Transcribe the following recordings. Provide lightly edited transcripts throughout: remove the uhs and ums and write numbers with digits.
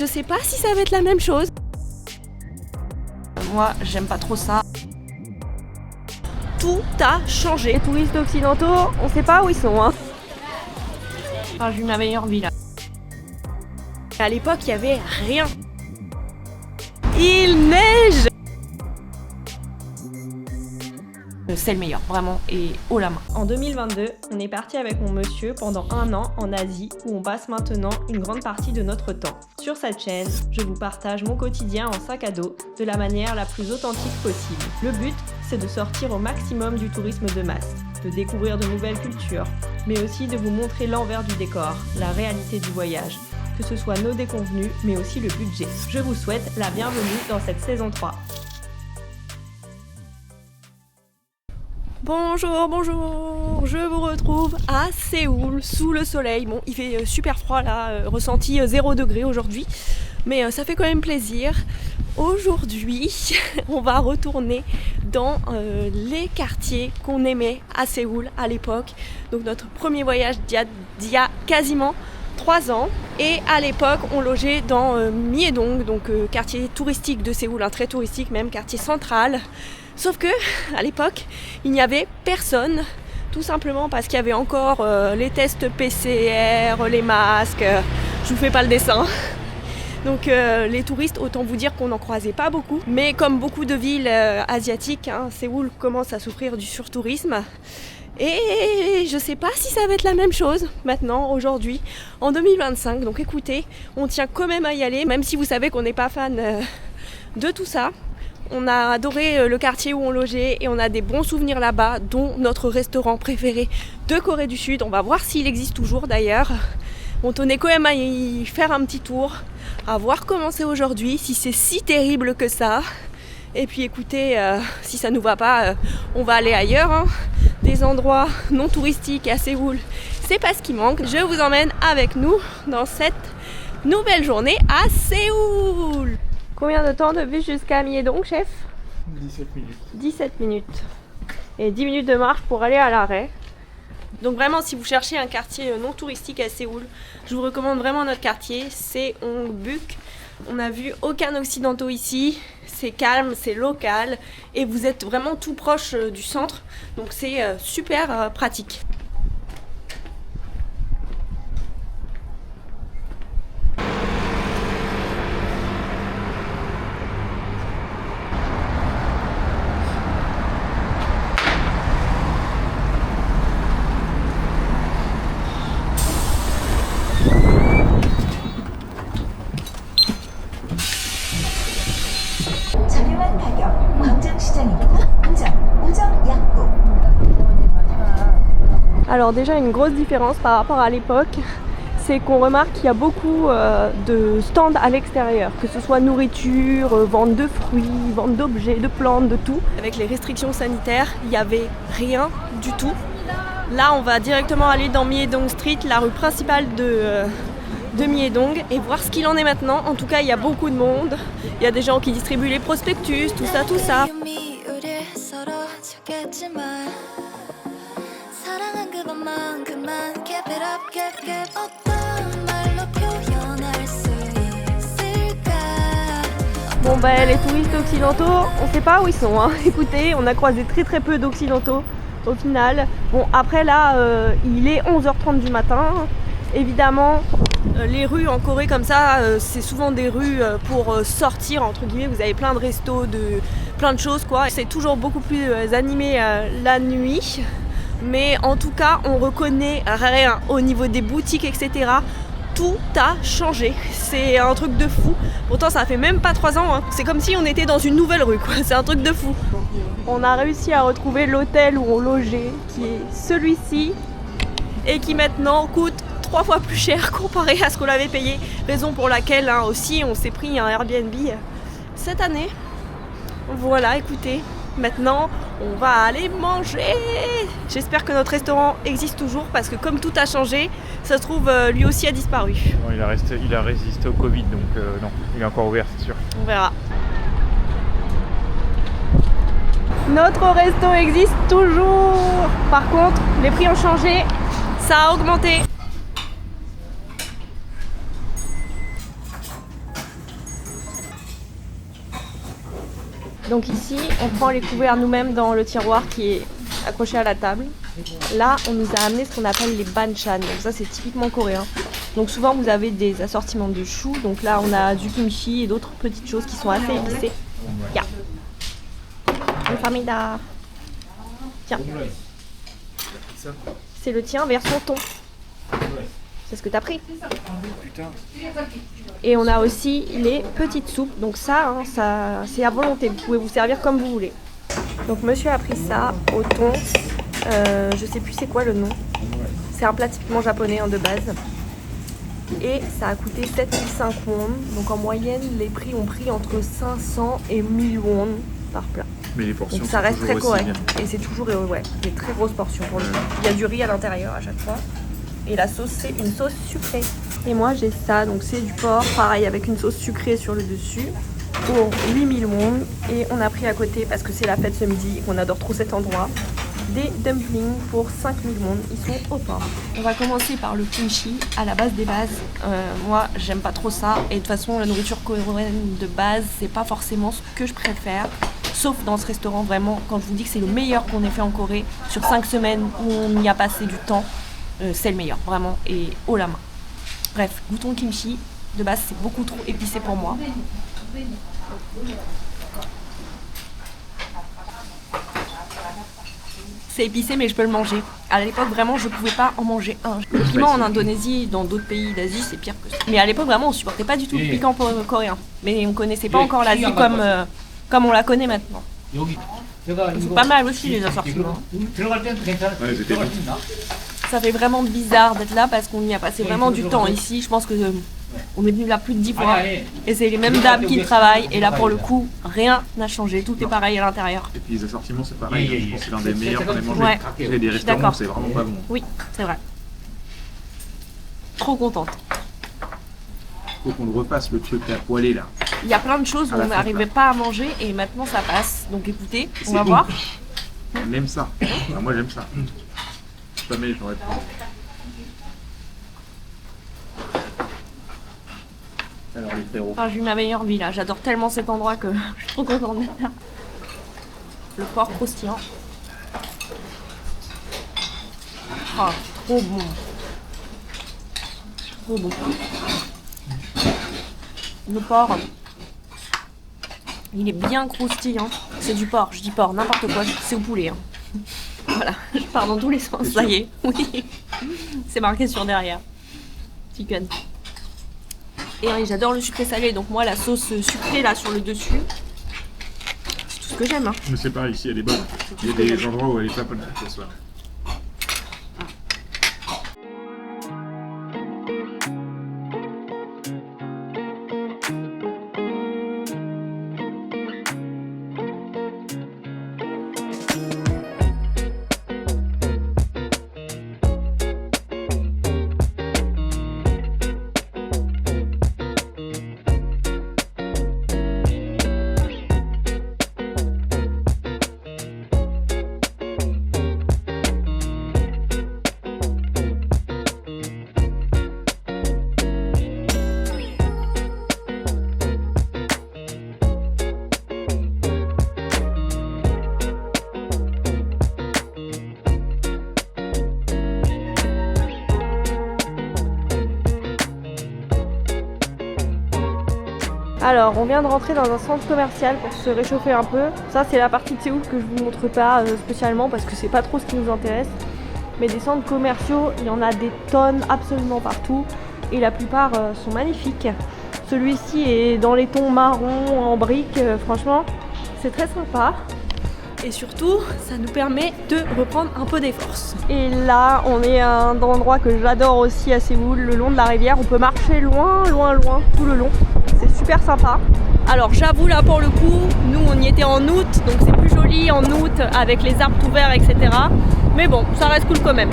Je sais pas si ça va être la même chose. Moi, j'aime pas trop ça. Tout a changé. Les touristes occidentaux, on sait pas où ils sont. Hein. Enfin, j'ai eu ma meilleure vie là. À l'époque, il y avait rien. Il neige. C'est le meilleur, vraiment, et haut la main. En 2022, on est parti avec mon monsieur pendant 1 an en Asie où on passe maintenant une grande partie de notre temps. Sur cette chaîne, je vous partage mon quotidien en sac à dos de la manière la plus authentique possible. Le but, c'est de sortir au maximum du tourisme de masse, de découvrir de nouvelles cultures, mais aussi de vous montrer l'envers du décor, la réalité du voyage, que ce soit nos déconvenus, mais aussi le budget. Je vous souhaite la bienvenue dans cette saison 3. Bonjour, je vous retrouve à Séoul, sous le soleil. Bon, il fait super froid là, ressenti 0 degré aujourd'hui, mais ça fait quand même plaisir. Aujourd'hui, on va retourner dans les quartiers qu'on aimait à Séoul à l'époque. Donc notre premier voyage d'il y a quasiment 3 ans. Et à l'époque, on logeait dans Myeongdong, donc quartier touristique de Séoul, très touristique même, quartier central. Sauf que, à l'époque, il n'y avait personne, tout simplement parce qu'il y avait encore les tests PCR, les masques, je vous fais pas le dessin. Donc les touristes, autant vous dire qu'on n'en croisait pas beaucoup. Mais comme beaucoup de villes asiatiques, Séoul commence à souffrir du surtourisme. Et je sais pas si ça va être la même chose maintenant, aujourd'hui, en 2025. Donc écoutez, on tient quand même à y aller, même si vous savez qu'on n'est pas fan de tout ça. On a adoré le quartier où on logeait et on a des bons souvenirs là-bas, dont notre restaurant préféré de Corée du Sud. On va voir s'il existe toujours d'ailleurs. On tenait quand même à y faire un petit tour, à voir comment c'est aujourd'hui, si c'est si terrible que ça. Et puis écoutez, si ça nous va pas, on va aller ailleurs. Des endroits non touristiques à Séoul, c'est pas ce qui manque. Je vous emmène avec nous dans cette nouvelle journée à Séoul. Combien de temps de bus jusqu'à Myeongdong, chef ? 17 minutes. 17 minutes. Et 10 minutes de marche pour aller à l'arrêt. Donc vraiment, si vous cherchez un quartier non touristique à Séoul, je vous recommande vraiment notre quartier, c'est Ongbuk. On n'a vu aucun occidentaux ici, c'est calme, c'est local et vous êtes vraiment tout proche du centre, donc c'est super pratique. 저렴한 가격, 광장시장입니다. 오정 약국. Alors déjà une grosse différence par rapport à l'époque, c'est qu'on remarque qu'il y a beaucoup de stands à l'extérieur, que ce soit nourriture, vente de fruits, vente d'objets, de plantes, de tout. Avec les restrictions sanitaires, il n'y avait rien du tout. Là on va directement aller dans Myeongdong Street, la rue principale de Myeongdong, et voir ce qu'il en est maintenant. En tout cas il y a beaucoup de monde, il y a des gens qui distribuent les prospectus, tout ça. Bon les touristes occidentaux, on sait pas où ils sont. Écoutez, on a croisé très peu d'occidentaux au final. Bon après là, il est 11h30 du matin. Évidemment, les rues en Corée comme ça, c'est souvent des rues pour sortir entre guillemets. Vous avez plein de restos, plein de choses quoi. C'est toujours beaucoup plus animé la nuit. Mais en tout cas, on reconnaît rien au niveau des boutiques, etc. Tout a changé. C'est un truc de fou. Pourtant, ça fait même pas 3 ans. C'est comme si on était dans une nouvelle rue, quoi. C'est un truc de fou. On a réussi à retrouver l'hôtel où on logeait, qui est celui-ci, et qui maintenant coûte 3 fois plus cher comparé à ce qu'on avait payé. Raison pour laquelle aussi on s'est pris un Airbnb cette année. Voilà, écoutez. Maintenant, on va aller manger. J'espère que notre restaurant existe toujours parce que comme tout a changé, ça se trouve lui aussi a disparu. Non, il a résisté au Covid, donc non, il est encore ouvert, c'est sûr. On verra. Notre resto existe toujours. Par contre, les prix ont changé, ça a augmenté. Donc ici, on prend les couverts nous-mêmes dans le tiroir qui est accroché à la table. Là, on nous a amené ce qu'on appelle les banchan. Donc ça, c'est typiquement coréen. Donc souvent, vous avez des assortiments de choux. Donc là, on a du kimchi et d'autres petites choses qui sont assez épicées. Yeah. Famida. Tiens. C'est le tien version thon. C'est ce que t'as pris. Et on a aussi les petites soupes. Donc ça, c'est à volonté. Vous pouvez vous servir comme vous voulez. Donc monsieur a pris ça au thon. Je sais plus c'est quoi le nom. C'est un plat typiquement japonais de base. Et ça a coûté 7005 won. Donc en moyenne, les prix ont pris entre 500 et 1000 won par plat. Mais les portions donc ça reste très correct. Bien. Et c'est toujours des très grosses portions pour le coup. Il y a du riz à l'intérieur à chaque fois. Et la sauce, c'est une sauce sucrée. Et moi, j'ai ça. Donc c'est du porc, pareil, avec une sauce sucrée sur le dessus. Pour 8000 won. Et on a pris à côté, parce que c'est la fête ce midi et qu'on adore trop cet endroit, des dumplings pour 5000 won. Ils sont au porc. On va commencer par le kimchi à la base des bases. Moi, j'aime pas trop ça. Et de toute façon, la nourriture coréenne de base, c'est pas forcément ce que je préfère. Sauf dans ce restaurant, vraiment, quand je vous dis que c'est le meilleur qu'on ait fait en Corée, sur 5 semaines où on y a passé du temps, c'est le meilleur, vraiment, et haut la main. Bref, goûtons le kimchi. De base, c'est beaucoup trop épicé pour moi. C'est épicé, mais je peux le manger. À l'époque, vraiment, je pouvais pas en manger un. Le piment en Indonésie, dans d'autres pays d'Asie, c'est pire que ça. Mais à l'époque, vraiment, on supportait pas du tout le piquant coréen. Mais on connaissait pas encore l'Asie comme on la connaît maintenant. C'est pas mal aussi les assortiments. Ouais, c'était bien. Ça fait vraiment bizarre d'être là parce qu'on y a passé vraiment du temps ici. Je pense que on est venu là plus de 10 fois et c'est les mêmes dames qui travaillent et là pour le coup rien n'a changé, tout est pareil à l'intérieur. Et puis les assortiments c'est pareil, je pense que c'est l'un des meilleurs qu'on ait mangé. Ouais. Et des restaurants c'est vraiment pas bon. Oui, c'est vrai. Trop contente. Faut qu'on le refasse le truc à poêler là. Il y a plein de choses où on n'arrivait pas à manger et maintenant ça passe. Donc écoutez, on va voir. On aime ça. Enfin, moi j'aime ça. Jamais j'aurais pas. Alors les frérots. Enfin, j'ai eu ma meilleure vie là, j'adore tellement cet endroit que je suis trop contente d'être là. Le porc croustillant. Ah, trop bon. Trop bon. Le porc, il est bien croustillant. C'est du porc, je dis porc, n'importe quoi, c'est au poulet. Hein. Voilà, je pars dans tous les sens, ça y est. Oui, c'est marqué sur derrière. Chicken. Et oui, j'adore le sucré salé, donc moi la sauce sucrée là sur le dessus, c'est tout ce que j'aime. Hein. Mais c'est pareil, ici elle est bonne. Il y a des endroits où elle est pas bonne cette sauce là. Alors, on vient de rentrer dans un centre commercial pour se réchauffer un peu. Ça, c'est la partie de Séoul que je vous montre pas spécialement parce que c'est pas trop ce qui nous intéresse. Mais des centres commerciaux, il y en a des tonnes absolument partout et la plupart sont magnifiques. Celui-ci est dans les tons marron en briques, franchement, c'est très sympa. Et surtout, ça nous permet de reprendre un peu des forces. Et là, on est à un endroit que j'adore aussi à Séoul, le long de la rivière. On peut marcher loin, loin, loin, tout le long. C'est super sympa. Alors j'avoue là pour le coup, nous on y était en août, donc c'est plus joli en août avec les arbres tout verts, etc. Mais bon, ça reste cool quand même.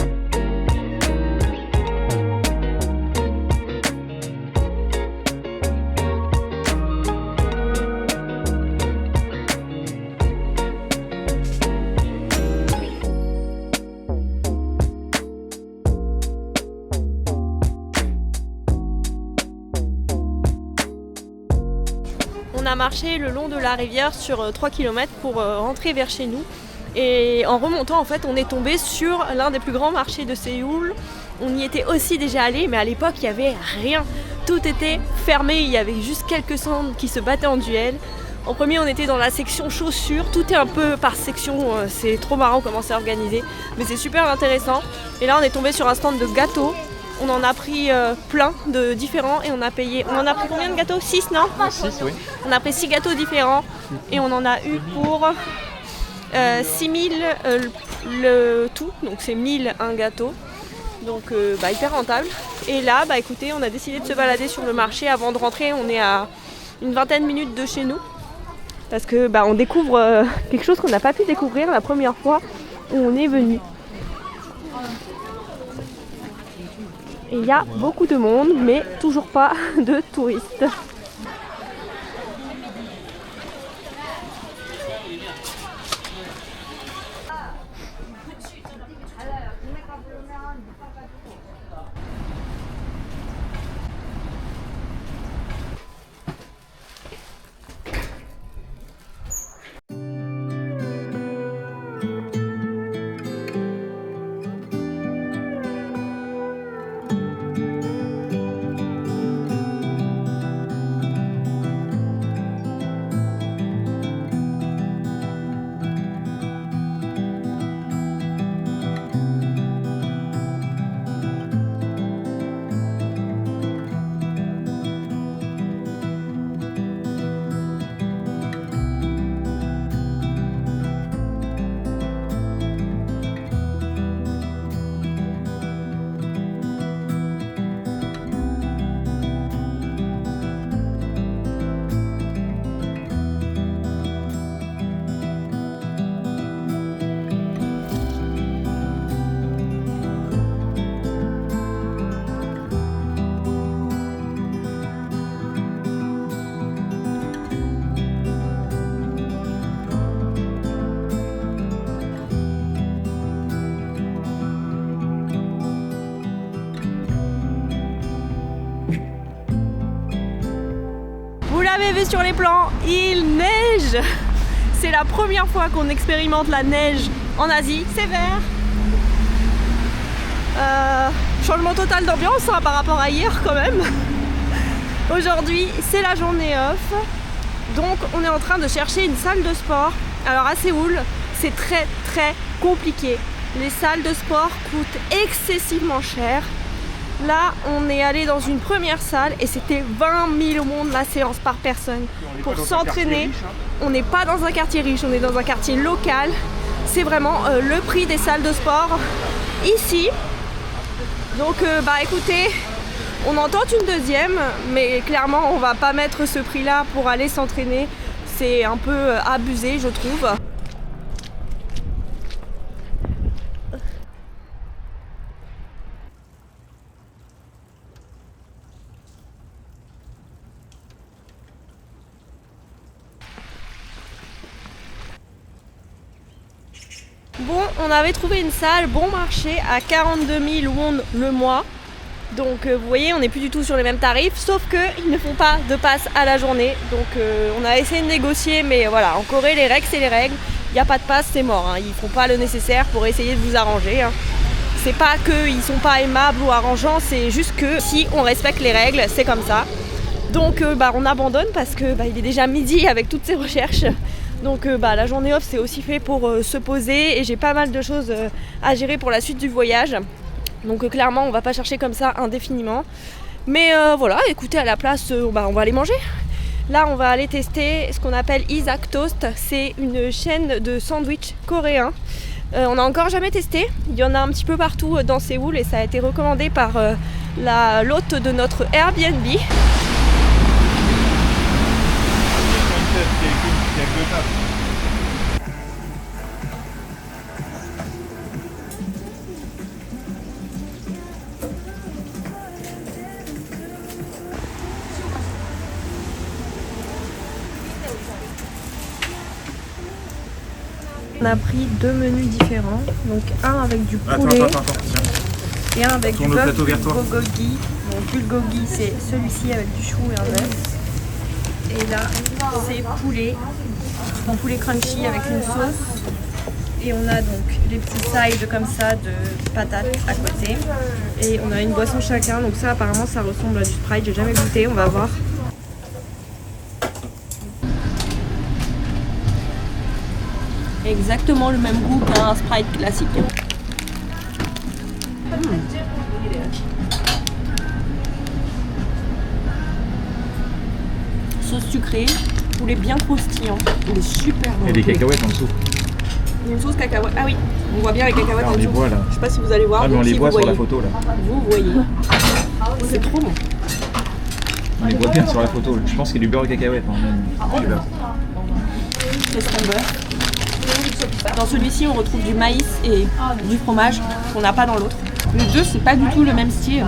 On a marché le long de la rivière sur 3 km pour rentrer vers chez nous. Et en remontant, en fait, on est tombé sur l'un des plus grands marchés de Séoul. On y était aussi déjà allé, mais à l'époque, il n'y avait rien. Tout était fermé, il y avait juste quelques stands qui se battaient en duel. En premier, on était dans la section chaussures. Tout est un peu par section, c'est trop marrant comment c'est organisé. Mais c'est super intéressant. Et là, on est tombé sur un stand de gâteaux. On en a pris plein de différents et on a payé. On en a pris combien de gâteaux? 6, non? 6, oui. On a pris 6 gâteaux différents et on en a eu pour 6 000 le tout. Donc c'est 1000 un gâteau. Donc hyper rentable. Et là, écoutez, on a décidé de se balader sur le marché avant de rentrer. On est à une vingtaine de minutes de chez nous. Parce que on découvre quelque chose qu'on n'a pas pu découvrir la première fois où on est venu. Et il y a beaucoup de monde, mais toujours pas de touristes. Vous l'avez vu sur les plans, il neige. C'est la première fois qu'on expérimente la neige en Asie, c'est vert. Changement total d'ambiance par rapport à hier quand même. Aujourd'hui c'est la journée off, donc on est en train de chercher une salle de sport. Alors à Séoul c'est très compliqué. Les salles de sport coûtent excessivement cher. Là, on est allé dans une première salle et c'était 20 000 won la séance par personne pour s'entraîner. On n'est pas dans un quartier riche, on est dans un quartier local. C'est vraiment le prix des salles de sport ici. Donc, écoutez, on en tente une deuxième, mais clairement, on va pas mettre ce prix-là pour aller s'entraîner. C'est un peu abusé, je trouve. Bon, on avait trouvé une salle bon marché à 42 000 won le mois. Donc vous voyez, on n'est plus du tout sur les mêmes tarifs, sauf qu'ils ne font pas de passe à la journée. Donc on a essayé de négocier, mais voilà, en Corée, les règles, c'est les règles. Il n'y a pas de passe, c'est mort. Ils font pas le nécessaire pour essayer de vous arranger. C'est pas qu'ils sont pas aimables ou arrangeants, c'est juste que si on respecte les règles, c'est comme ça. Donc on abandonne parce que il est déjà midi avec toutes ces recherches. Donc la journée off c'est aussi fait pour se poser et j'ai pas mal de choses à gérer pour la suite du voyage. Donc clairement on va pas chercher comme ça indéfiniment. Mais voilà, écoutez, à la place on va aller manger. Là on va aller tester ce qu'on appelle Isaac Toast. C'est une chaîne de sandwich coréen. On n'a encore jamais testé. Il y en a un petit peu partout dans Séoul et ça a été recommandé par l'hôte de notre Airbnb. On a pris deux menus différents, donc un avec du poulet et un avec du bœuf bulgogi. Donc bulgogi c'est celui-ci avec du chou et un œuf. Et là, c'est poulet crunchy avec une sauce. Et on a donc les petits sides comme ça de patates à côté. Et on a une boisson chacun. Donc ça apparemment ça ressemble à du Sprite. J'ai jamais goûté, on va voir. Exactement le même goût qu'un Sprite classique. Sauce sucrée, poulet bien croustillant. Il est super bon. Il y a des cacahuètes en dessous. Il y a une sauce cacahuète. Ah oui, on voit bien les cacahuètes Là, en on les dessous. voit là. Je sais pas si vous allez voir. Ah mais on les si voit vous sur la voyez. photo là. Vous voyez. C'est trop bon. On les voit bien sur la photo. Je pense qu'il y a du beurre et cacahuètes en même. Du beurre. C'est son beurre. Dans celui-ci, on retrouve du maïs et du fromage qu'on n'a pas dans l'autre. Les deux, c'est pas du tout le même style.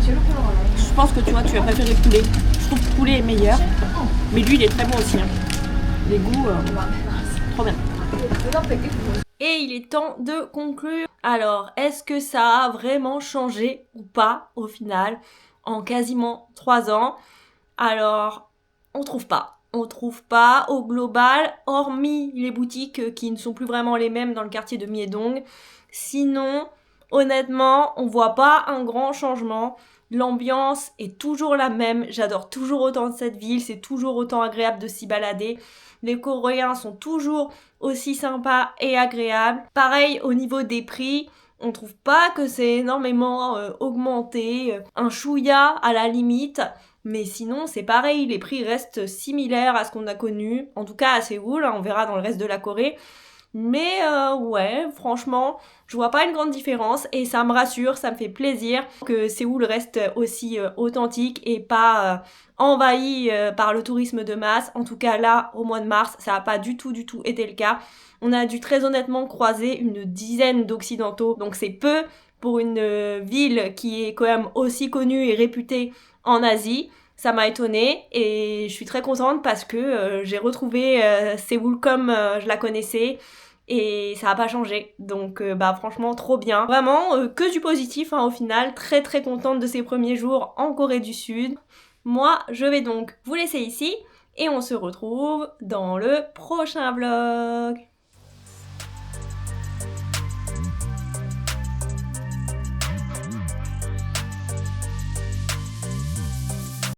Je pense que tu vois, tu as préféré le poulet. Je trouve que le poulet est meilleur, mais lui, il est très bon aussi. Hein. Les goûts, trop bien. Et il est temps de conclure. Alors, est-ce que ça a vraiment changé ou pas au final en quasiment 3 ans? Alors, on trouve pas. On trouve pas au global, hormis les boutiques qui ne sont plus vraiment les mêmes dans le quartier de Miedong. Sinon, honnêtement, on voit pas un grand changement. L'ambiance est toujours la même. J'adore toujours autant cette ville. C'est toujours autant agréable de s'y balader. Les Coréens sont toujours aussi sympas et agréables. Pareil au niveau des prix. On trouve pas que c'est énormément augmenté. Un chouïa à la limite. Mais sinon, c'est pareil, les prix restent similaires à ce qu'on a connu, en tout cas à Séoul, on verra dans le reste de la Corée. Mais ouais, franchement, je vois pas une grande différence et ça me rassure, ça me fait plaisir que Séoul reste aussi authentique et pas envahi par le tourisme de masse. En tout cas là, au mois de mars, ça a pas du tout été le cas. On a dû très honnêtement croiser une dizaine d'Occidentaux, donc c'est peu pour une ville qui est quand même aussi connue et réputée en Asie. Ça m'a étonnée et je suis très contente parce que j'ai retrouvé Séoul comme je la connaissais et ça n'a pas changé. Donc bah franchement trop bien. Vraiment que du positif hein, au final. Très très contente de ces premiers jours en Corée du Sud. Moi je vais donc vous laisser ici et on se retrouve dans le prochain vlog.